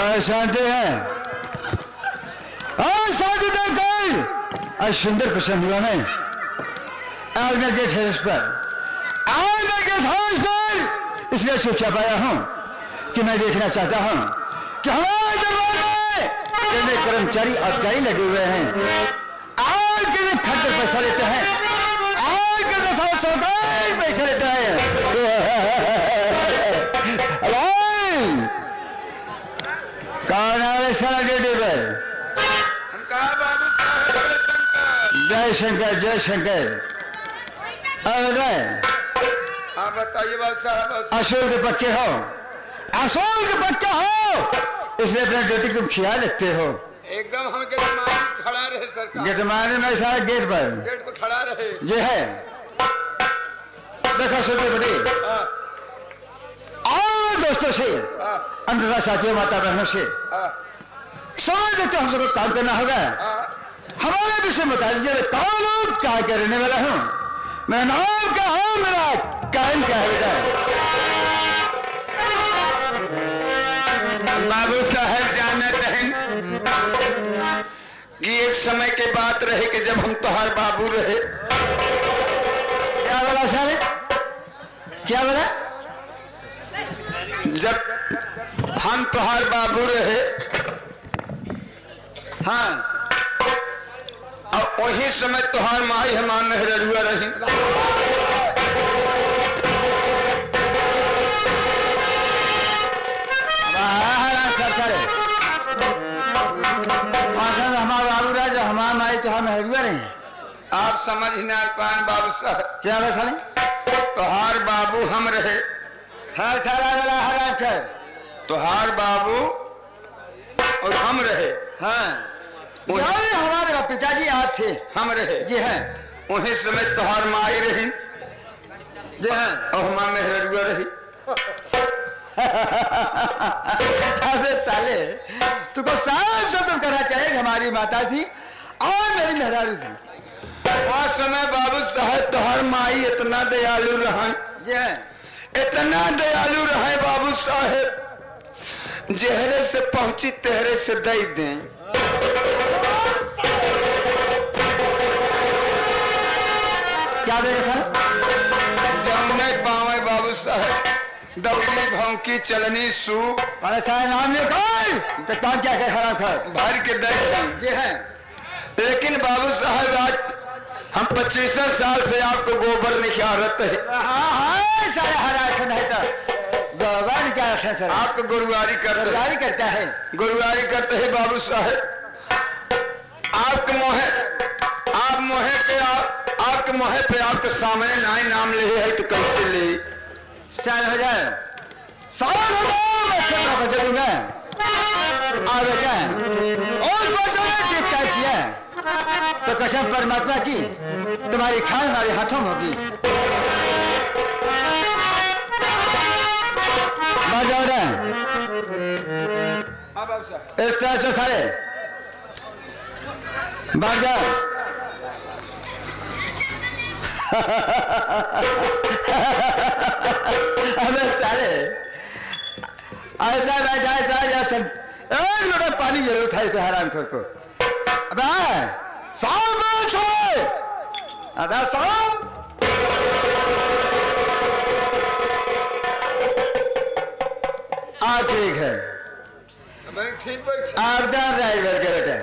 शांति है। शांति देकर आज सुंदर प्रसन्न हुआ मैं। आज मैं गेट हाउस पर इसलिए चुपचाप आया हूँ कि मैं देखना चाहता हूँ कि हमारे दरबार में कितने कर्मचारी अधिकारी लगे हुए हैं। आज कितने खर्च पैसा लेते हैं, आज कितने सौगात पैसा लेते हैं। कौन है सारा ड्यूटी पर? जय शंकर जय शंकर। हाँ बताइए बात साहब। असूल के पक्के हो, असूल के पक्के हो, इसलिए अपने ड्यूटी को ख्याल रखते हो। एकदम हम गेटमान खड़ा रहे सरकार। गेटमान में सारा गेट पर खड़ा रहे। ये है देखो सुनते बड़ी और दोस्तों से, अंधता साथियों, माता बहनों से समझ देते हम सबको काम करना होगा। हमारे विषय बता दीजिए, मैं कौन हूँ, क्या करने वाला हूँ, मेरा नाम क्या है, मेरा काम क्या है। बेटा बाबू साहब जानते हैं कि एक समय के बात रहे कि जब हम तोहार बाबू रहे। क्या बोला सारे, क्या बोला? जब हम तोहार बाबू रहे, हाँ, और वही समय तोहार माई हमार मेहरुआ रही। हमारा बाबू रहा जो हमारा माई तो हम मेहरुआ रहे। आप समझ ना पान बाबू साहब। क्या बोला साले? तोहार बाबू हम रहे। हर सारा वाला हराम कर। तोहार बाबू और हम रहे। हाँ, हमारे पिताजी आप थे, हम रहे। जी है। वही समय तोहार माई रही, जी हाँ, और हमार मेहरुआ रही। अबे साले, तुमको साफ साफ तुम करना चाहिए कि हमारी माता थी और मेरी मेहरारू थी। वह समय बाबू साहब तोहार माई इतना दयालु रहा, जी है, इतना दयालु रहे बाबू साहब, जहरे से पहुंची तेहरे से दई दें। क्या देखा? जब नहीं पावे बाबू साहब, दौड़ी भौंकी चलनी सू। अरे सारे नाम ने कौन तो काम क्या कर खराब कर भर के दई दें। जी है। लेकिन बाबू साहब आज हम 25 साल से आपको गोबर निखारत है। हाँ, सारे हरा नहीं तो गोबर क्या रखा सर? आपको गुरुवारी करते है, गुरुवारी करते है बाबू साहब। आपके मोहे पे आपके सामने नाई नाम ले है तो कैसे ले? साल हो जाए, साल हो जाए, मैं बचा दूंगा। आ बेटा, और बचाने की क्या किया तो कसम परमात्मा की तुम्हारी खान हमारे हाथों में होगी। इस तरह से सारे भाग जाओ। अबे सारे ऐसा बैठा ऐसा एक लोटा पानी जरूर था तो हराम खोर को। अबे साहब छोड़, अबे साहब ठीक है, आप ड्राइवर के बेटे,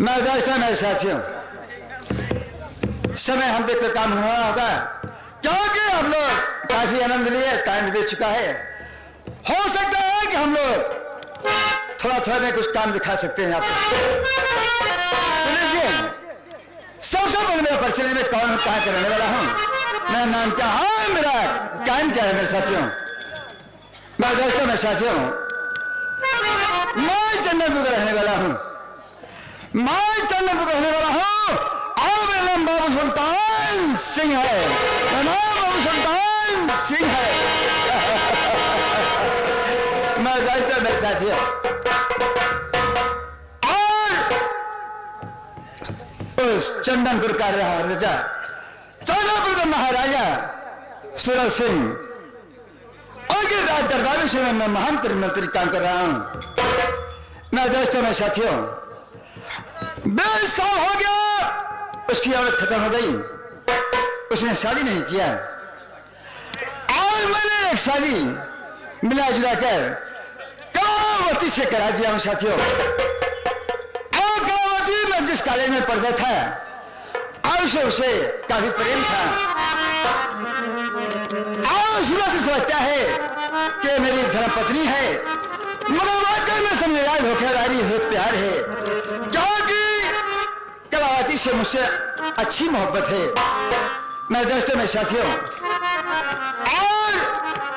मैं दोस्तों मेरे साथियों, समय हम देख कर काम होना होगा क्योंकि हम लोग काफी आनंद लिए, टाइम बीत चुका है। हो सकता है कि हम लोग थोड़ा थोड़ा में कुछ काम दिखा सकते हैं आपको। सबसे पहले मेरा परिचय में कौन कहाँ करने वाला हूँ, मेरा नाम क्या है, मेरा काम क्या है मेरे साथियों, मैं दोस्तों मेरे साथियों, मैं चंदनपुर का रहने वाला हूँ, मैं चंदनपुर का रहने वाला हूँ और मेरा नाम बाबू सुल्तान सिंह है, मेरा नाम बाबू सुल्तान सिंह है। मैं दोस्तों मेरे साथियों, और उस चंदनपुर का राजा, चंदनपुर का महाराजा सूरज सिंह और ये राज दरबार में से मैं महान मंत्री काम कर रहा हूं। मैं दोस्तों में साथियों 20 साल हो गया उसकी औरत खत्म हो गई, उसने शादी नहीं किया और मैंने एक शादी मिला जुला कर कलावती से करा दिया हूं साथियों। और कलावती में जिस कॉलेज में पढ़ता था और उसे काफी प्रेम था और उस वक्त से सोचता है कि मेरी धर्मपत्नी है, मगर वाकई में समझदार धोखेबाजी है, प्यार है, क्योंकि कलावती से मुझसे अच्छी मोहब्बत है। मैं दोस्तों में साथियों और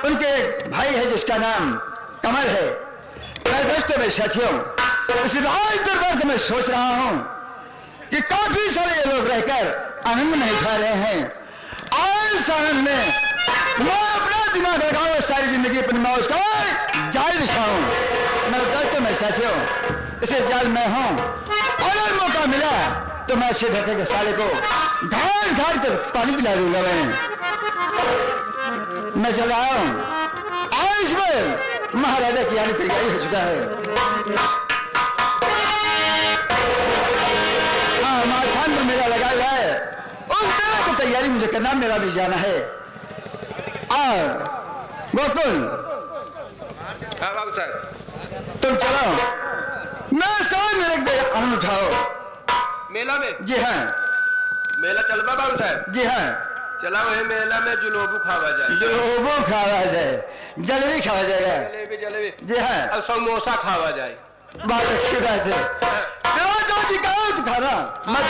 उनके भाई है जिसका नाम कमल है। मैं दोस्तों में साथियों इस राज दरबार को मैं सोच रहा हूं कि काफी सारे लोग रहकर आनंद नहीं उठा रहे हैं और इस आनंद में मैं अपना दिमाग लगाऊं, सारी जिंदगी अपनी मौज का जाल बिछाऊं। मैं दोस्तों में साथियों इसे जाल में हूं, अगर मौका मिला तो मैं अच्छे ढके के साले को घाट घाट कर पानी पिला दूंगा। मैं चल रहा हूं और इसमें महाराजा की आने तैयारी हो चुका है। हाँ, मारखान पर मेरा लगा हुआ है, उस मेला की तैयारी मुझे करना, मेरा भी जाना है। और गोकुल बाबू साहब तुम चलो, मैं समझ मेरे आनंद उठाओ। मेला में? जी हाँ। मेला चलबा बाबू साहब? जी हाँ। चला वही मेला में जुलोबू खावा जाए। जुलोबू खावा जाए, जलेबी खावा जाएगा। जलेबी जलेबी? जी हाँ। और समोसा खावा जाए। बात अच्छी बात है। जो जी कहो तो खाना मत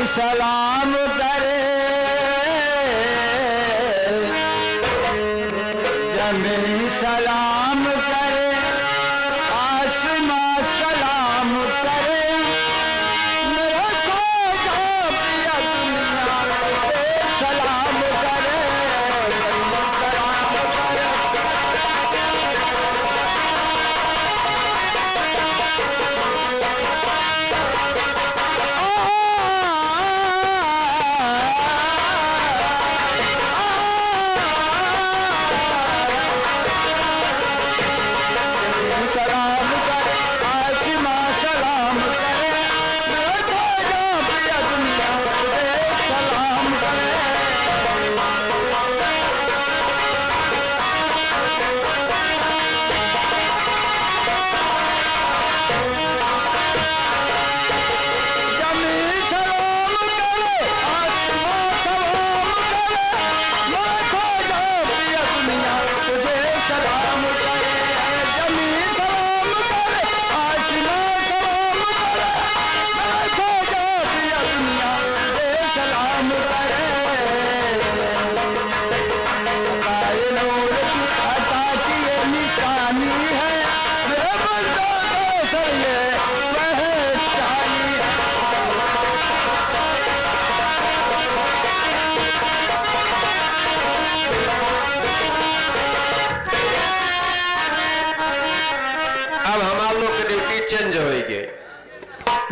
सलाम करे जमीन सलाम करे, आसमां सलाम करे, मेरा खोजा पिया दुनिया सलाम करे, सलाम करे।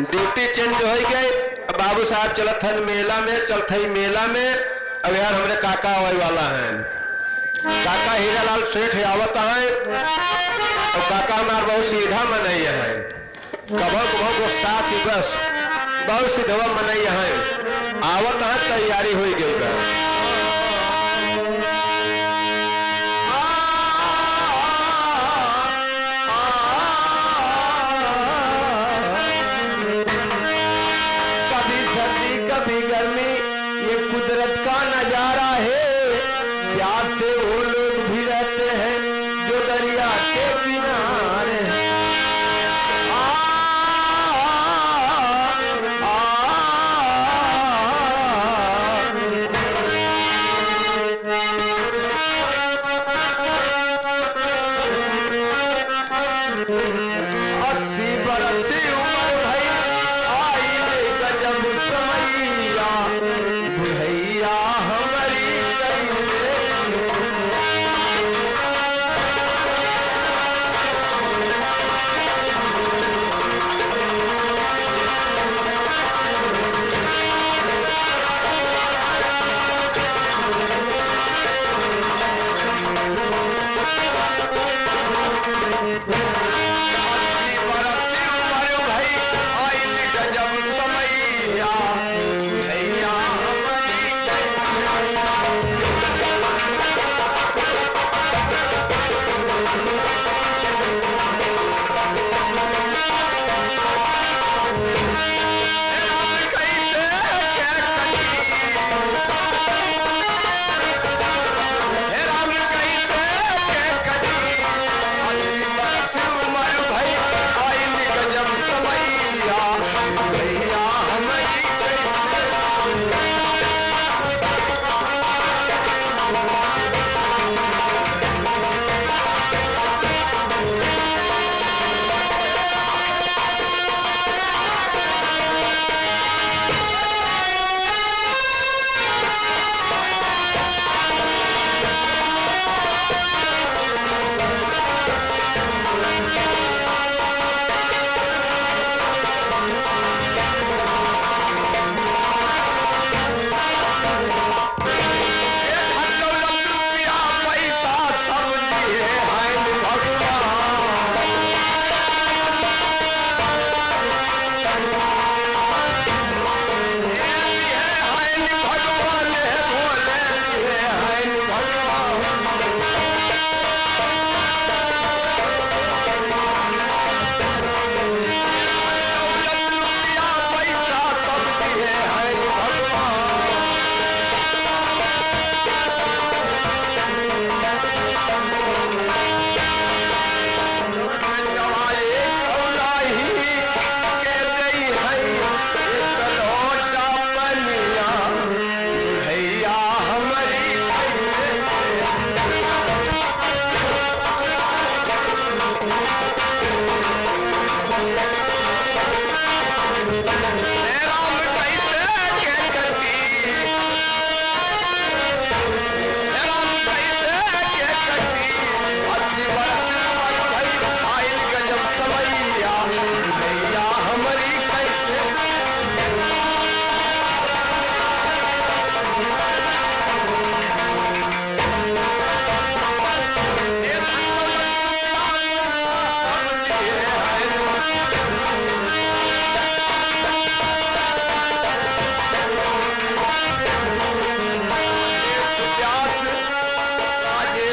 ड्यूटी चेंज हो गई। बाबू साहब चलत हन मेला में, चलत ही मेला में। अब यार हमारे काका आवे वाला हैं, काका हीरालाल सेठ आवत है और काका हमार बहुत सीधा मनैया है, कभो कभो को साथ बस बहुत सीधवा मनैया है। आवत है, तैयारी हो गई बा। कभी गर्मी, ये कुदरत का नजारा है। प्यार से वो लोग भी रहते हैं जो दरिया के किनारे हैं।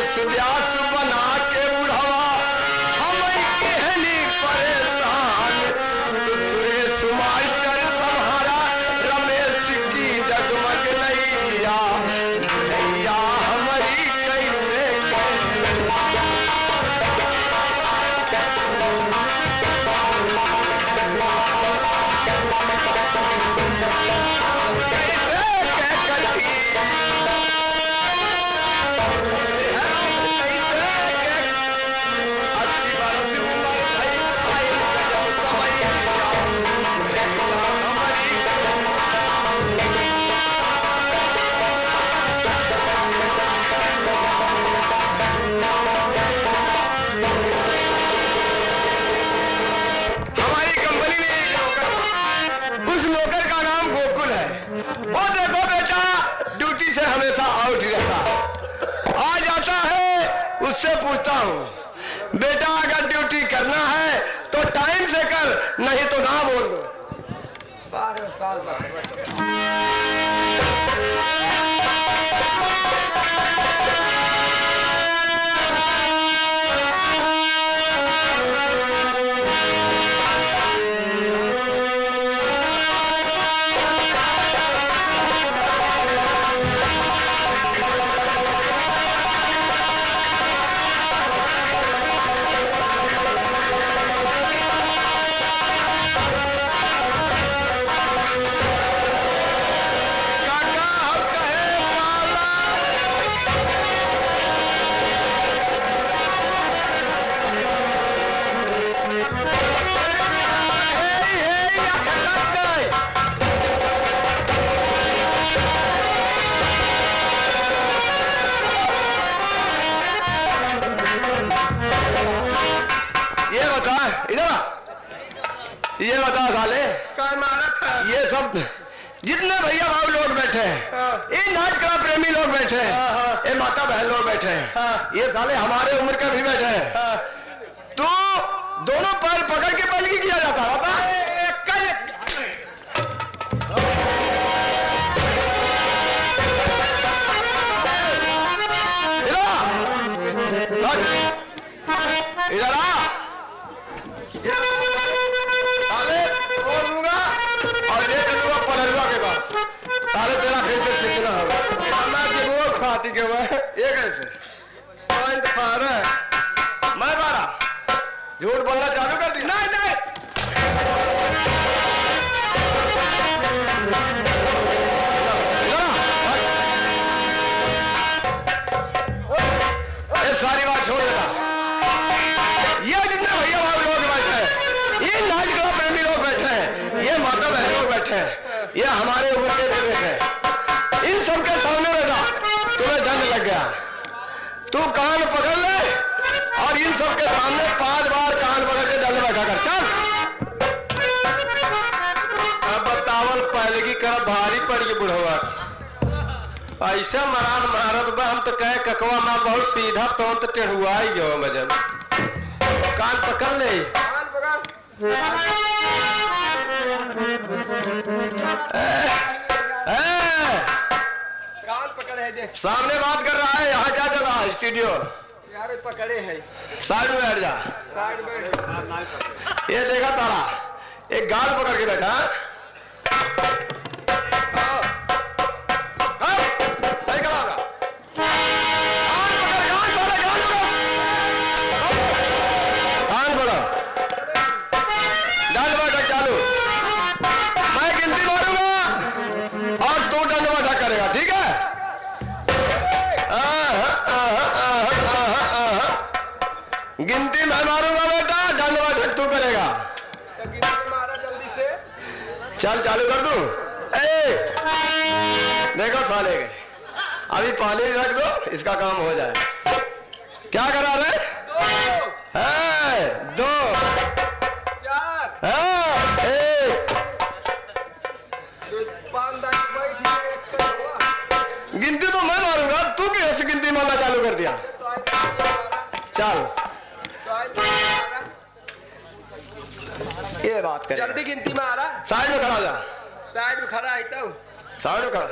देश व्यास बना के बुढ़ावा हम कहनी परेशान। सुरेश मास्टर सम्हारा रमेश की जगमग नैया, नैया हमारी कैसे उससे पूछता हूं, बेटा अगर ड्यूटी करना है तो टाइम से कर, नहीं तो ना बोल दो। ये बता साले ये सब जितने भैया भाव लोग बैठे हैं, ये नाच कला प्रेमी लोग बैठे हैं, ये माता बहन लोग बैठे हैं, ये साले हमारे उम्र के भी बैठे हैं। तो दोनों पैर पकड़ के पलकी किया जाता है, इधर आ पलरुआ के पास साले तेरा फिर से सीखना होगा। मैं जरूर खाती के हुए ये कैसे पॉइंट पार है, मैं बारा झूठ बोलना चालू कर दी। नहीं नहीं ये सारी बात छोड़ देता। ये जितने भैया भाई लोग बैठे हैं, ये नाच कला प्रेमी लोग बैठे हैं, ये माता बहन लोग बैठे हैं, ये हमारे उम्र के भी बैठे हैं, इन सबके सामने बेटा तुम्हें दंड लग गया। तू कान पकड़ ले और इन सबके सामने 5 बार कान पकड़ के दंड बैठा कर। चल अब बतावल पहले की कर भारी पड़ गई बुढ़वा, ऐसा मरान मारत बा हम तो कहे ककवा मां बहुत सीधा तो टेढ़ुआ ही गयो मजन। कान पकड़ ले, कान पकड़ कान पकड़ है जे। सामने बात कर रहा है, यहाँ क्या चल रहा है? स्टूडियो यार पकड़े है, साइड में बैठ जा, साइड में। ये देखा तारा एक गाल पकड़ के बैठा, गिनती मैं मारूंगा बेटा, दंड बैठक तू करेगा। तो गिनती मारा जल्दी से, चल चालू कर दूं। देखो साले के अभी पानी रख दो, इसका काम हो जाए। क्या करा रहे? 2 4 1 गिनती तो मैं मारूंगा, तू कैसे गिनती मारना चालू कर दिया? चल ये बात कर, जल्दी गिनती में आ रहा। साइड में खड़ा जा, साइड में खड़ा है तो साइड में खड़ा।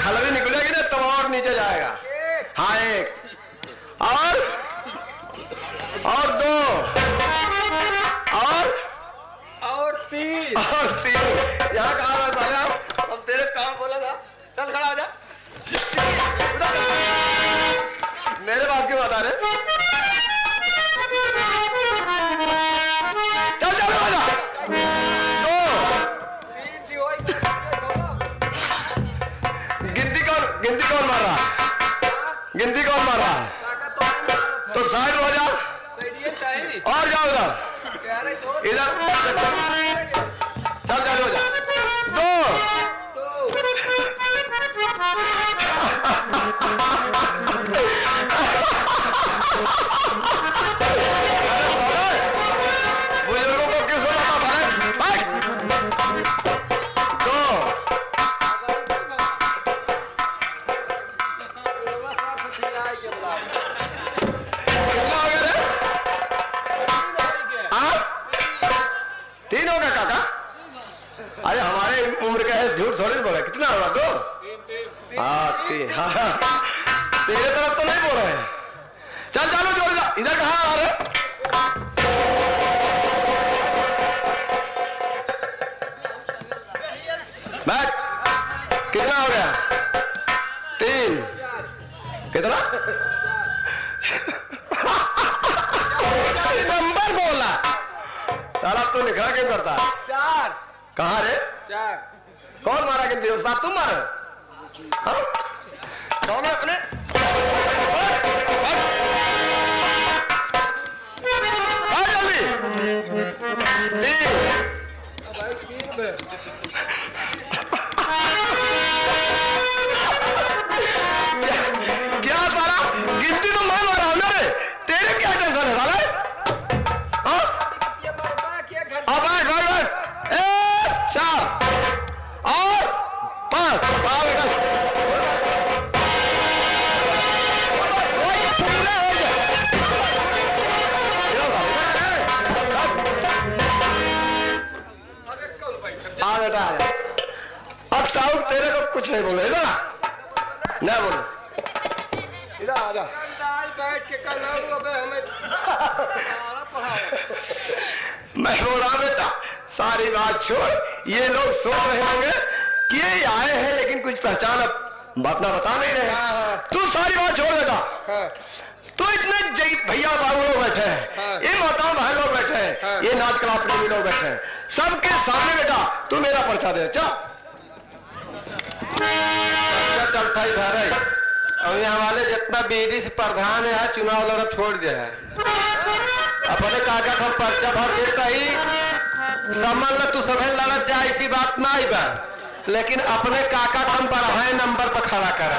खलवी निकलेगी ना तब और नीचे जाएगा। हाँ एक और दो और तीन यहाँ कहाँ रह साले? हम तेरे काम बोला था। चल खड़ा हो जा। मेरे पास क्यों बता रहे? चल चल हो जा। दो तीन जी होई। गिनती कौन मार रहा? गिनती कौन मार रहा है? काका तो नहीं मारा था। तो साइड हो जा सही है टाइम। और जाओ उधर कह रहे तो इधर चल चल हो जा। दो बुजुर्गों को क्यों सुनाता भाई? दो कितना हो गया रे? हाँ? तीन हो गया काका? अरे हमारे उम्र का है, झूठ थोड़ी बोला। कितना होगा? दो? हाँ तीन। हाँ तेरे तरफ तो नहीं बोल रहे हैं। चल चलो जोड़ जा। इधर कहाँ आ रहे? बैठ। कितना हो गया? तीन। कितना? नंबर बोला ताला तो निखरा क्यों करता? चार। कहाँ रे? चार। कौन मारा गिनती? उस्ताद तुम मारे? हाँ? कौन है अपने? जल्दी। तीन। क्या साला गिनती तो मैं मारा हूं ना रे? तेरे क्या टेंशन है साला? हाँ? ये मरबा क्या घंटा? अब बैठ एक चार और पांच। आ बेटा आ जा। अब साउथ तेरे को कुछ नहीं बोले इधर नहीं बोलो। इधर आ जा। आज बैठ के कल अबे हमें पढ़ाओ। मैं बोल रहा बेटा सारी बात छोड़। ये लोग सोच रहे होंगे कि ये आए हैं लेकिन कुछ पहचान अपना बता नहीं रहे। तू सारी बात छोड़ बेटा। तो इतने भैया बाबू लोग बैठे हैं, ये माताओं बहन लोग बैठे हैं, ये नाच कला प्रेमी लोग बैठे हैं, सबके सामने बेटा तू मेरा पर्चा दे। चल चलता ही भर है। और यहाँ वाले जितना बीडी से प्रधान है चुनाव लड़ब छोड़ दिया है। अपने काका हम पर्चा भर देता ही समझ ल तू सभी लड़त जा, ऐसी बात ना आई बा। लेकिन अपने काका हम बढ़ाए नंबर पर खड़ा कर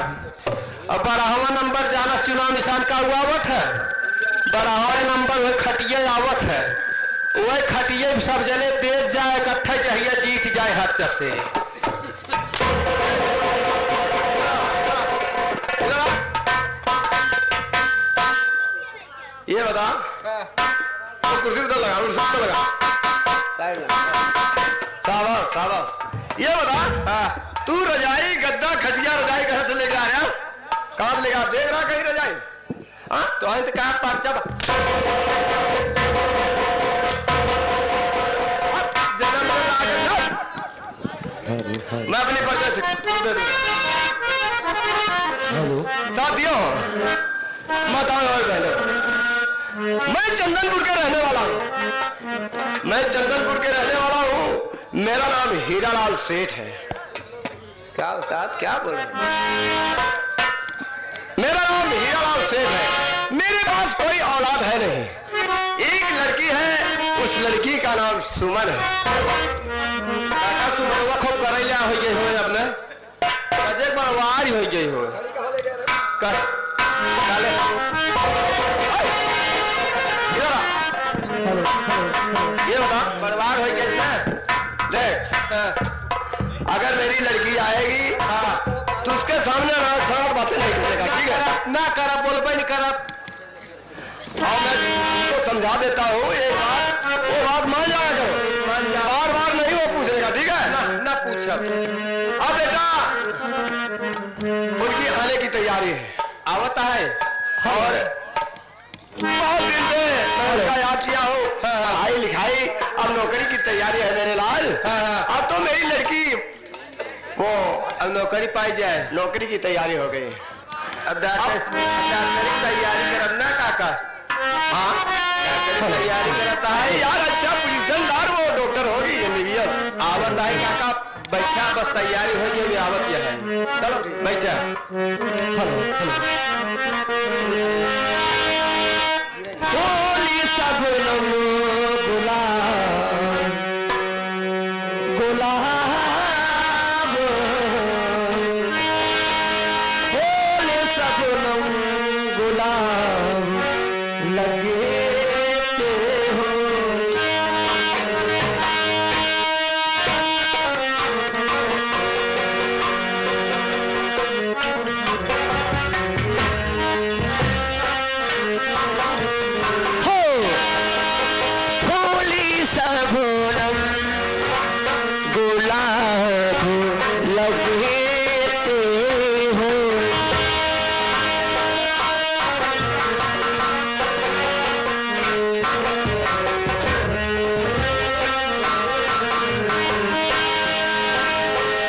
और बढ़ावा नंबर जाना चुनाव निशान का आवत है। बढ़ावा नंबर वही खटिया आवत है, वही खटिए सब जने तेज जाए इकट्ठा चाहिए जीत जाए हाथ से। ये बता तो कुर्सी उधर लगा, उधर सब तो लगा। साबास साबास। ये बता तू रजाई गद्दा खटिया रजाई कहाँ से लेके आ रहा? कहाँ लेके आ? देख रहा कहीं रजाई? हाँ तो अंत का पर्चा मैं अपनी पर्चा दे दूंगा। साथियों माताओं और बहनों, मैं चंदनपुर के रहने वाला हूँ। मैं चंदनपुर के रहने वाला हूँ। मेरा नाम हीरालाल सेठ है। क्या उस्ताद क्या बोल रहे हैं? मेरा नाम हीरालाल सेठ है। मेरे पास कोई औलाद है नहीं। एक लड़की है, उस लड़की का नाम सुमन है। काका सुबह खूब करैया हो गई हो अपने बजे बरवार हो गई हो कर काले ये बता बरवार हो गई ना। देख अगर मेरी लड़की आएगी तो उसके सामने खराब बातें नहीं करेगा, ठीक है? ना करा बोलबे नहीं करा। और मैं तुमको समझा देता हूँ एक बात, वो बात मान जाया करो, मान जा। बार बार नहीं वो पूछेगा, ठीक है? ना पूछा। अब बेटा उनकी आने की तैयारी है। आवता है और बहुत दिन से मैं उसका याद किया हूँ, पढ़ाई लिखाई, अब नौकरी की तैयारी है मेरे लाल। अब तो मेरी लड़की वो अब नौकरी पाई जाए, नौकरी की तैयारी हो गई। अब डॉक्टरी की तैयारी करब ना काका। हाँ डॉक्टरी की तैयारी करता है अरे यार, अच्छा पोजीशनदार वो डॉक्टर होगी एमबीबीएस। आवत है काका, बैठा बस तैयारी हो गई, आवत यह है। चलो ठीक। बैठा होली सबनम गुलाब गुलाब, होली सबनम गुलाब लगे हो। हो होली सबनम गुलाब लगे हो।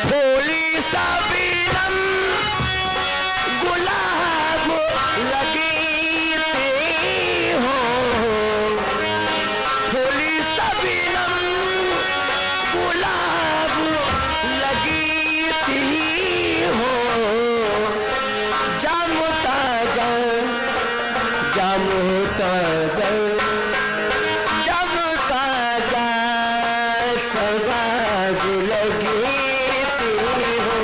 होली सबनम गुलाब लगते हो। होली सबनम गुलाब लगती हो। जामुता जल जामुता जल जामुता जल सबाग लगती हो।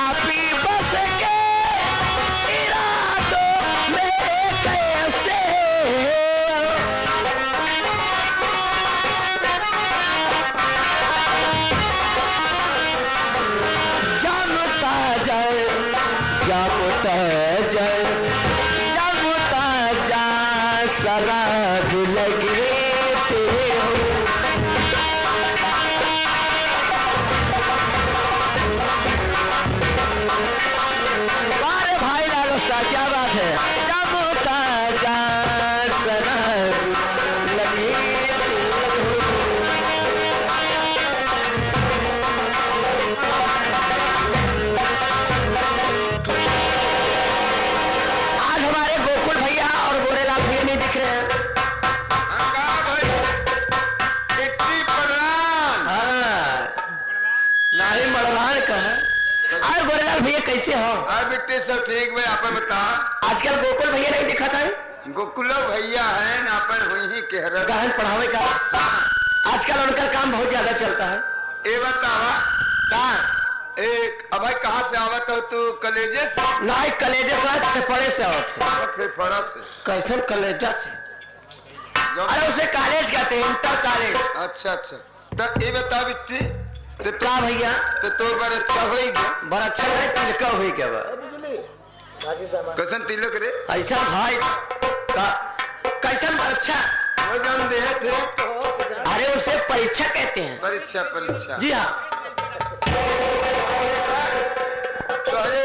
आपी बस के इरादों में कैसे जमता जल जमता जल जमता जा शराब लगे हो। अरे भाई लालुस्ता, क्या बात है। जमता जा शराब लगे आज हमारे गोकुल भैया और गोरेलाल भैया नहीं दिख रहे हैं। हाँ, नाही मड़वान का और गोरेलाल भैया कैसे हो? बेटे सब ठीक भाई, आप बता। आजकल गोकुल भैया नहीं दिखा था। गोकुल भैया है ना, अपन हुई ही कह रहे। गहन पढ़ावे का आजकल उनका काम बहुत ज्यादा चलता है। ए बतावा कहाँ एक अब भाई कहाँ से आवत हो तू? कलेजे से? नहीं कलेजे से फेफड़े से आवत है। फेफड़ा से? कैसन कलेजा से? जब- अरे उसे कॉलेज कहते हैं, इंटर कॉलेज। अच्छा अच्छा, तो ये बता बिट्टी तो का भैया तो तोर बार अच्छा हो गया। बड़ा अच्छा है, तिलका हुई क्या बा? कैसन तिलक रे? ऐसा भाई का कैसन अच्छा? वजन दे थे। अरे उसे परीक्षा कहते हैं। परीक्षा परीक्षा। जी हाँ। तो अरे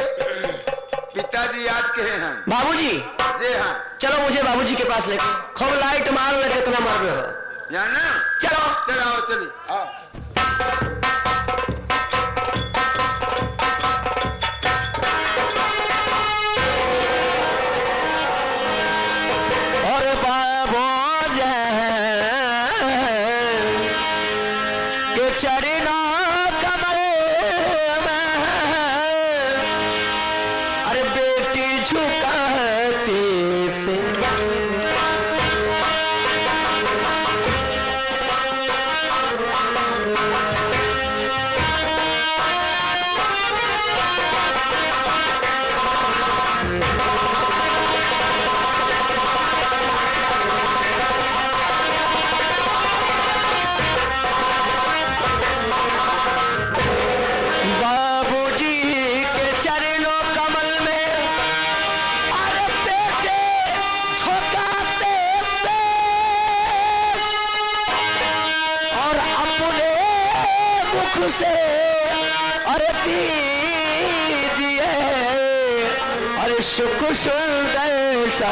पिताजी याद कहे हैं? बाबूजी जी हाँ। चलो मुझे बाबूजी के पास लेके खूब लाइट मार ले, कितना मार रहे हो। जाना चलो चलो आओ चली आओ। और बाबू के चरना कमरे में, अरे बेटी झुकाती से सुख से अरे दीजिए अरे सुख सुंदर सा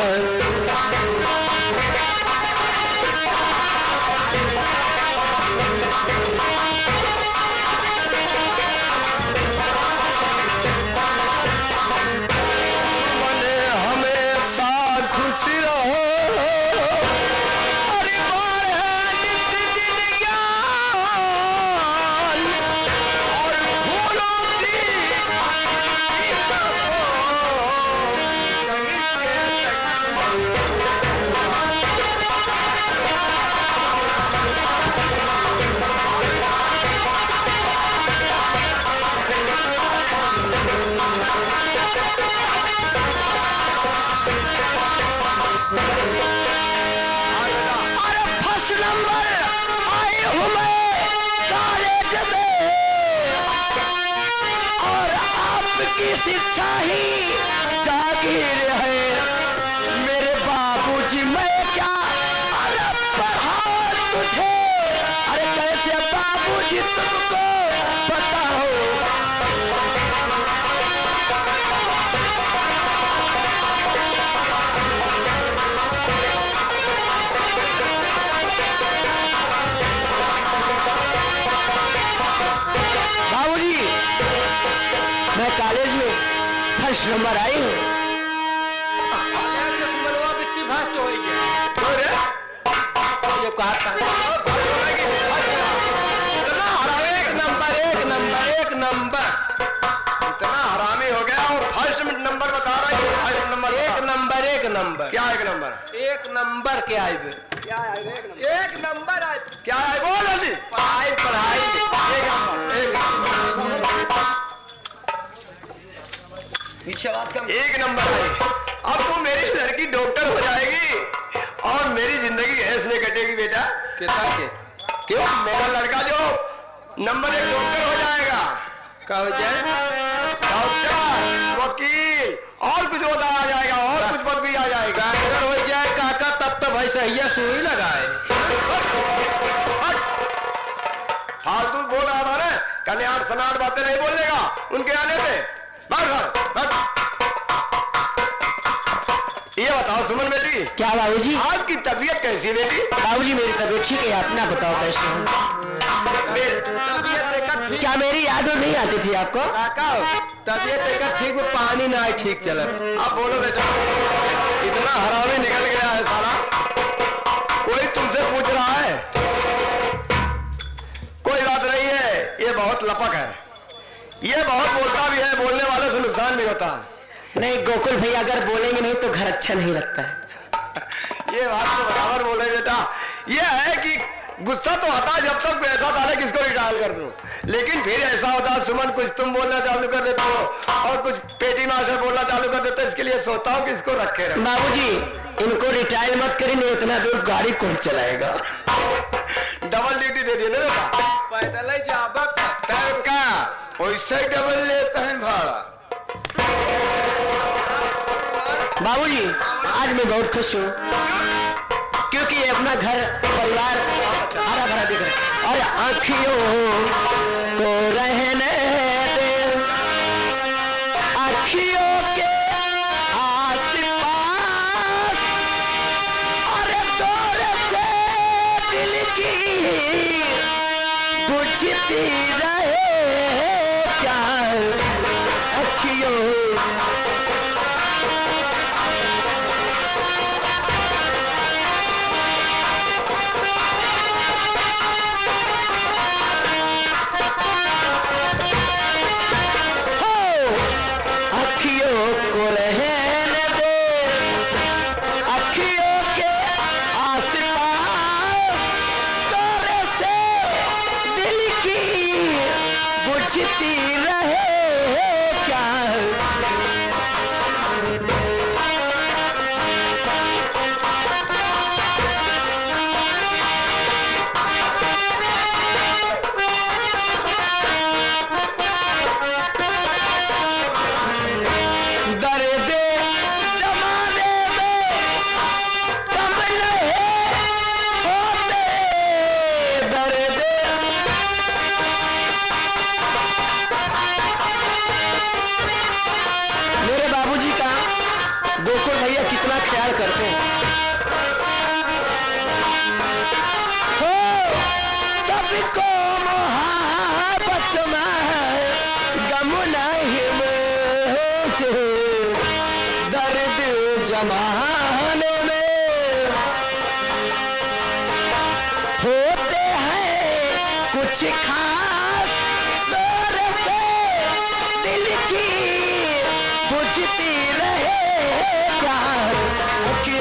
शिक्षा ही जागीर है मेरे बाबूजी मैं क्या अरे पढ़ा तुझे अरे कैसे बाबूजी तुमको पता हो बाबूजी मैं कॉलेज में फर्स्ट नंबर आई हूँ इतनी भास्ट हो गया ये कहा था इतना हरामी एक नंबर इतना हरामी हो गया और फर्स्ट नंबर बता रहा है फर्स्ट नंबर एक नंबर क्या एक नंबर एक नंबर क्या है बे? एक नंबर है क्या है बोल जल्दी पढ़ाई एक नंबर पीछे आवाज कम एक नंबर है अब तो मेरी लड़की डॉक्टर हो जाएगी और मेरी जिंदगी ऐसे में कटेगी बेटा कितना के क्यों मेरा लड़का जो नंबर 1 डॉक्टर हो जाएगा क्या हो जाए डॉक्टर वकील और कुछ होता आ जाएगा और कुछ पद भी आ जाएगा डॉक्टर हो जाए काका तब तो भाई सही सुई लगाए फालतू बोल रहा था ना कल्याण सनाट बातें नहीं बोलेगा उनके आने पे बस ये बताओ सुमन बेटी क्या बाबूजी आपकी तबीयत कैसी है बेटी बाबूजी मेरी तबीयत ठीक है अपना बताओ कैसे हो तबीयत देखा ठीक क्या मेरी याद नहीं आती थी आपको काका तबीयत देखा ठीक में पानी ना आए ठीक चलत आप बोलो बेटा इतना हरामी निकल गया है सारा कोई तुमसे पूछ रहा है कोई बात नहीं है ये बहुत लपक है ये बहुत बोलता भी है बोलने वाले से नुकसान भी होता है नहीं गोकुल भैया अगर बोलेंगे नहीं तो घर अच्छा नहीं लगता है ये बात तो बराबर बोले बेटा ये है कि गुस्सा तो आता है जब तक पैसा डाले किसको रिटायर कर दूं लेकिन फिर ऐसा होता है सुमन कुछ तुम बोलना चालू कर देते हो और कुछ पेटी मास्टर बोलना चालू कर देते इसके लिए सोचता हूँ कि इसको रखे रहे बाबूजी इनको रिटायर मत करिए नहीं इतना दूर गाड़ी कौन चलाएगा डबल ड्यूटी दे दिए ना बेटा पैदल ही जाबत तब का वैसे ही डबल लेते हैं भाड़ा बाबूजी आज मैं बहुत खुश हूँ क्योंकि ये अपना घर परिवार हरा भरा दिख रहा है और आँखियों को रहने दे आँखियों के आस-पास अरे दौर से दिल की बुझती रहे क्या आँखियों ख्याल करते हैं। हो सबको मोहब्बत में गम नहीं मिलते, दर्द जमाने में होते हैं कुछ खास दौर से, दिल की बुझती रहे प्यार की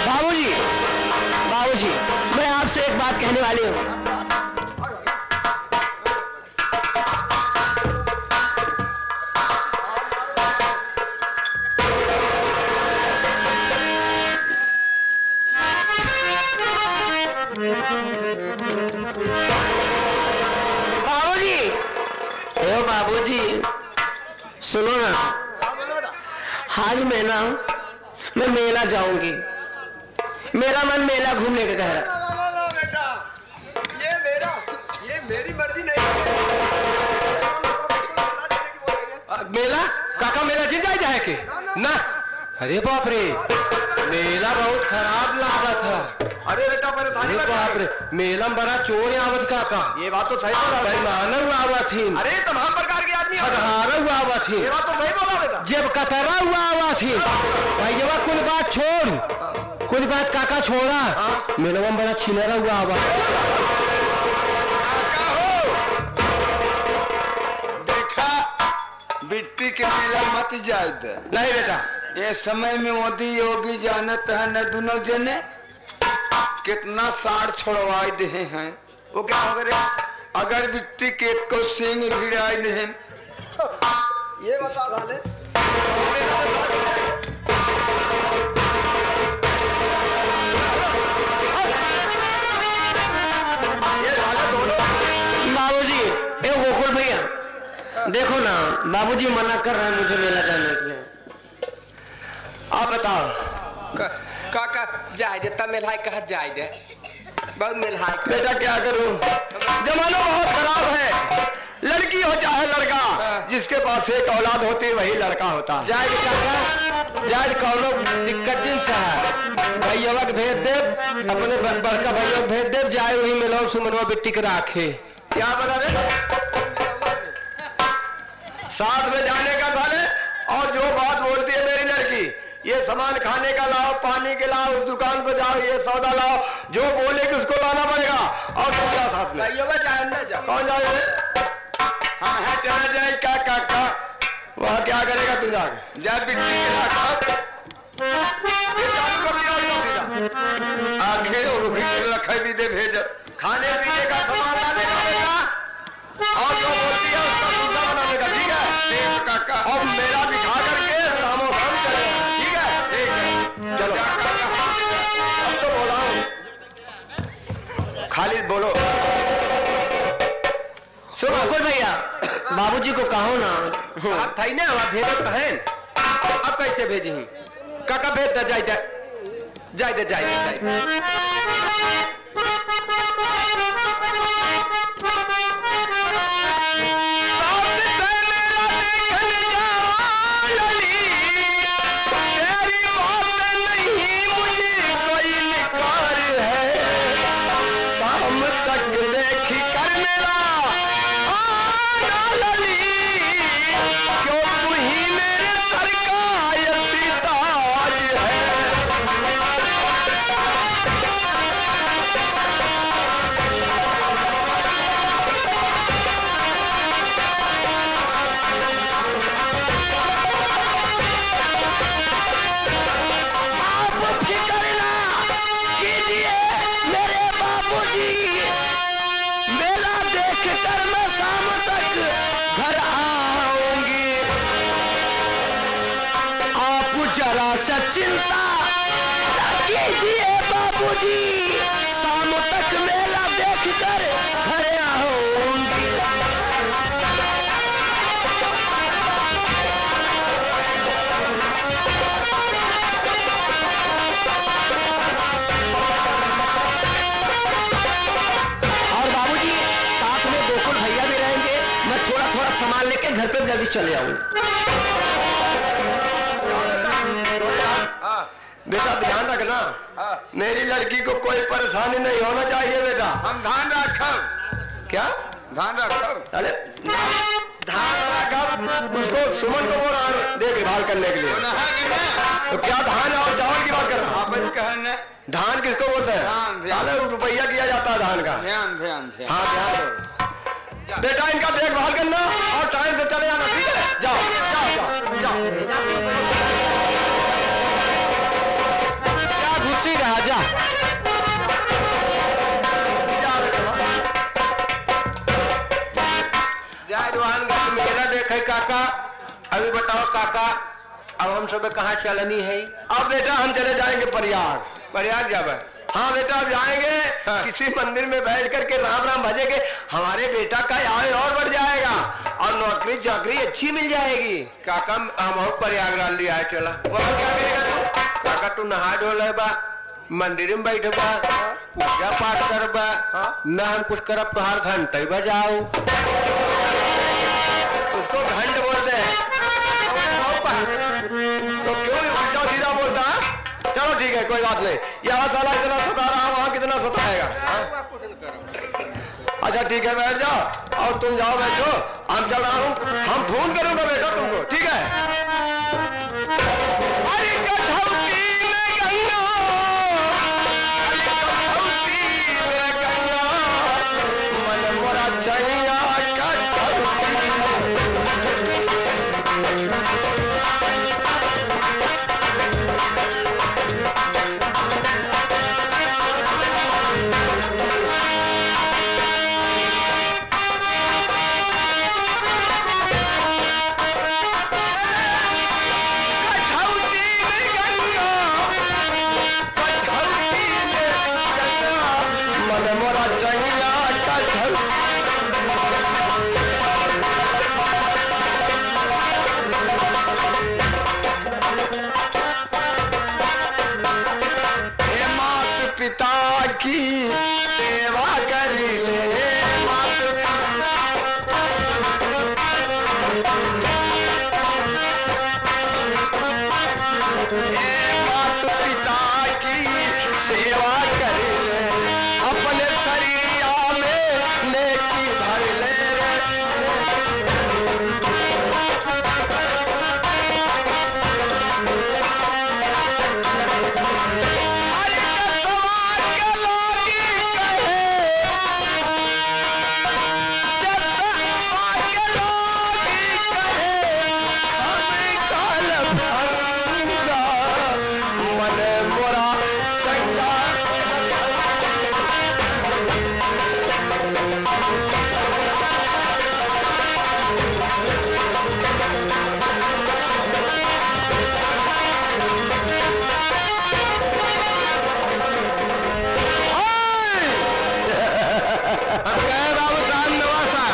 बाबूजी, बाबूजी, मैं आपसे एक बात कहने वाली हूँ। बाबूजी, ओ बाबूजी, सुनो ना, आज मैं मेला जाऊंगी। मेरा मन मेला घूमने का कह रहा। बेटा, ये मेरी मर्जी नहीं है। मेला काका मेला जिन जाए के ना। अरे बाप रे, मेला बहुत खराब लागत है। अरे बेटा परेशानी अरे बाप रे, मेला में बड़ा चोर आवत काका। ये बात तो सही बोला भाई मानव आवत थी, अरे तमाम प्रकार के आदमी हजारों आवत थी, ये बात तो सही बोला बेटा। जब कतरा हुआ आवत थी। भैया कुल बात छोड़, कुल बात काका छोड़ा, मेला में बड़ा छिनरा हुआ आवत। देखा बिट्टी के मेला मत जाए दे। नहीं बेटा, ये समय में मोदी योगी जानत है न दोनों जने कितना साड़ छोड़वाए दे हैं। वो क्या हो गया? अगर बिट्टी के को सिंग भिड़ाए दे हैं। ये बता साले। ये साले दोनों बाबूजी, ए गोकुल भैया देखो ना, बाबूजी मना कर रहे हैं मुझे मेला जाने के लिए। आप बताओ। काका जाए दे, तब मेलहाई कहा जाए दे, बहुत मेलहाई कर। बेटा क्या करूं, जमाना बहुत खराब है। लड़की हो चाहे लड़का, जिसके पास एक औलाद होती है वही लड़का होता है। जाए दे काका, जाए कौनो दिक्कत दिन से है। भैया के भेज दे, अपने बड़का भैया के भेज दे, जाए वही मेला सुमनवा बिट्टी के राखे। क्या बता रहे? साथ में जाने का साले, और जो बात बोलती है मेरी लड़की, ये सामान खाने का लाओ, पानी के लाओ, उस दुकान पर जाओ, ये सौदा लाओ, जो बोलेगी उसको लाना पड़ेगा। और पूरा साथ में कौन जाए? हम है चला जाए का काका। वहाँ क्या करेगा तू जाके? जा बिट्टी के रखा ये चालू कर दिया उसने सीधा। आखिर और रखे भी दे भेज। खाने पीने का सामान लाने का बेटा, और जो बोलती है उसका सूखा बनाने का। ठीक है देव काका। और मेरा भी खा करके रामो राम करेगा। ठीक है ठीक है चलो। अब तो बोला हूँ, खालिद बोलो। सुनो गोकुल भैया, बाबूजी को कहो ना। था ही ना, वहाँ भेजत बहन, अब कैसे भेजी? काका भेज दे, जाए दे, जाए दे, जाए दे, जाए दे। चिंता कीजिए बाबूजी, शाम तक मेला देख कर घर आऊंगी। और बाबूजी साथ में गोकुल भैया भी रहेंगे, मैं थोड़ा थोड़ा सामान लेके घर पे जल्दी चले आऊँ। बेटा ध्यान रखना, मेरी लड़की को कोई परेशानी नहीं होना चाहिए बेटा। हम ध्यान रखब। क्या ध्यान रखब। अरे ध्यान रखब, उसको सुमन को बोला देखभाल करने के लिए। तो क्या धान और चावल की बात कर रहा आपन कहने धान किसको बोलते हैं? ध्यान। साले रुपया किया जाता है धान का। ध्यान ध्यान ध्यान। हाँ ध्यान दो बेटा, इनका देखभाल करना और टाइम से चले जाना, ठीक है? जाओ जाओ जाओ जाओ। क्या घुसी रहा जा। जय रोहनगंज मेला देखे काका। अभी बताओ काका, अब हम सब कहाँ चलनी है? अब बेटा हम चले जाएंगे प्रयाग। प्रयाग जाबे? हाँ बेटा अब जाएंगे। हाँ। किसी मंदिर में बैठ करके राम राम भजेंगे, हमारे बेटा का आय और बढ़ जाएगा और नौकरी चाकरी अच्छी मिल जाएगी। काका हम और प्रयाग डाल लिया है, चला। वहाँ क्या करेगा तू? काका तू नहा धो बा, मंदिर में बैठबा, पूजा पाठ करबा, न हम कुछ करब तुहार घंटे बजाओ। उसको घंट बोलते हैं तो क्यों उल्टा सीधा बोलता है? चलो ठीक है कोई बात नहीं, यहाँ साला इतना सता रहा, वहाँ कितना सताएगा? अच्छा ठीक है बैठ जाओ और तुम जाओ बैठो, हम चल रहा हूँ, हम फोन करूंगा बेटा तुमको, ठीक है? अरे कठौती में गंगा, अरे कठौती में गंगा, मन मोरा चैया कठौती। मोरा चैया कठौती। हे मात पिता की सेवा कर ले, मात मात पिता की सेवा कर ले, अपने शरीर में नेकी भर ले अरे कसवा के लोगी कहे, कसवा के लोगी कहे, हम काल भंगा, मन मोरा चंगा। बाबू साहब नवासा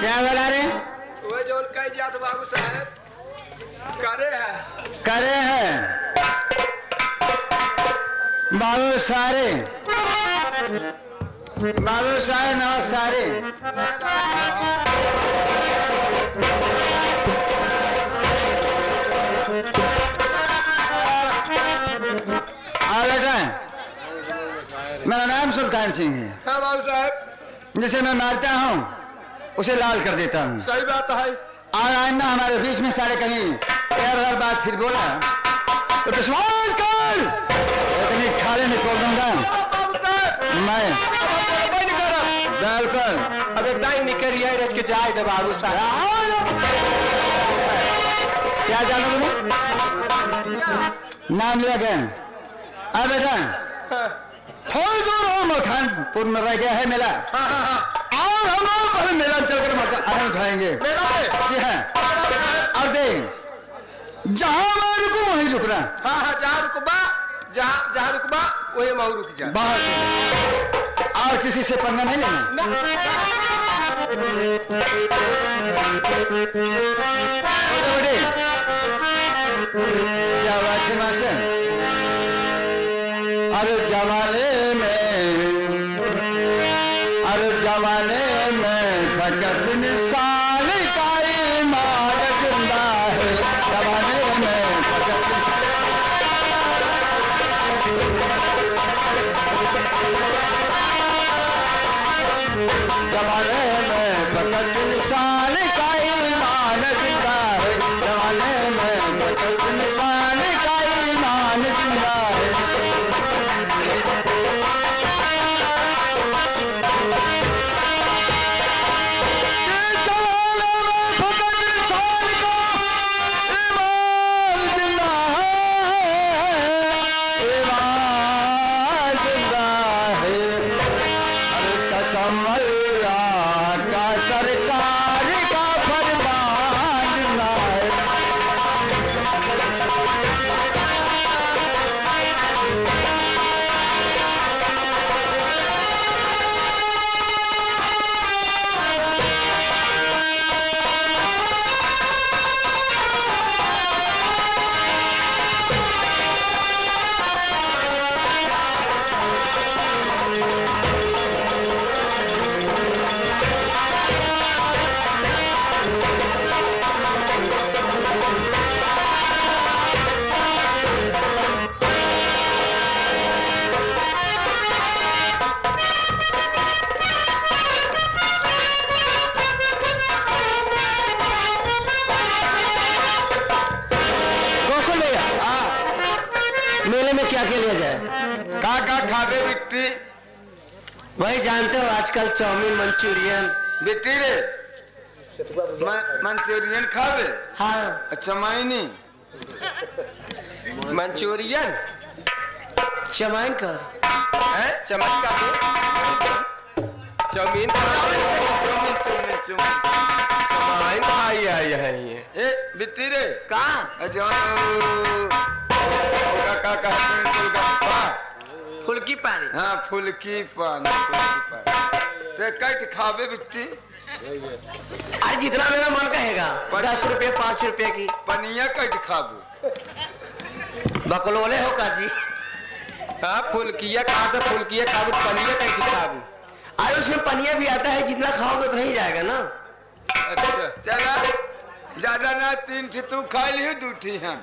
क्या बोला रे? वो जो कह जात बाबू साहब करे है। करे हैं बाबू सारे, बाबू सारे नमस्कारे। हाँ बेटा, मेरा नाम सुल्तान सिंह है। हाँ बाबू साहब, जिसे मैं मारता हूँ उसे लाल कर देता हूँ। सही बात है। और आइंदा हमारे बीच में सारे कहीं अगर बात फिर बोला तो विश्वास कर इतनी खाले निकोल दूंगा मैं। बिल्कुल अब एकदम निकलिए रच के जाए दे बाबू साहब। क्या जानो तुमने? नाम लिया गया? अब बेटा थोड़ी दूर और मखानपुर में रह गया है मेला, और हम लोग पहले मेला में चलकर आनंद उठाएंगे। जी हाँ, और देख जहां मैं रुकूं वहीं रुकना। हाँ हाँ, जहाँ रुकबा, जहाँ जहाँ रुकबा वही महू रुक जा। बाहर से और किसी से पंगा नहीं लेना। बड़े क्या बात है मास्टर? अरे जमाने में फकत मिसाल का ईमान जिंदा है। जमाने में फकत मिसाल का ईमान जिंदा है। जमाने में फकत मिसाल का ईमान जिंदा है। सरकार का फरमान है। मेले में क्या क्या लिया जाए? का खाबे बिट्टी? वही जानते हो आजकल चाउमीन मंचूरियन। बिट्टी रे मंचूरियन खाबे? हाँ। अच्छा मायनी मंचूरियन चमाइन का है, चमन का चाउमीन चमाइन खाई आई है ये। ए बिट्टी रे कहाँ? का फुल्की पानी। हाँ फुल्की पानी ते कट खाबे बिट्टी? अरे जितना मेरा मन कहेगा। 10 रुपये 5 रुपये की पनिया कट खाबू? बकलोले हो काजी। हाँ फुल्किया खा तो फुल्किया खाबू, पनिया कैसे खाबू? अरे उसमें पनिया भी आता है, जितना खाओगे उतना ही जाएगा ना। अच्छा चला ज्यादा ना 3 ठे तू खा लियो 2 ठे हम।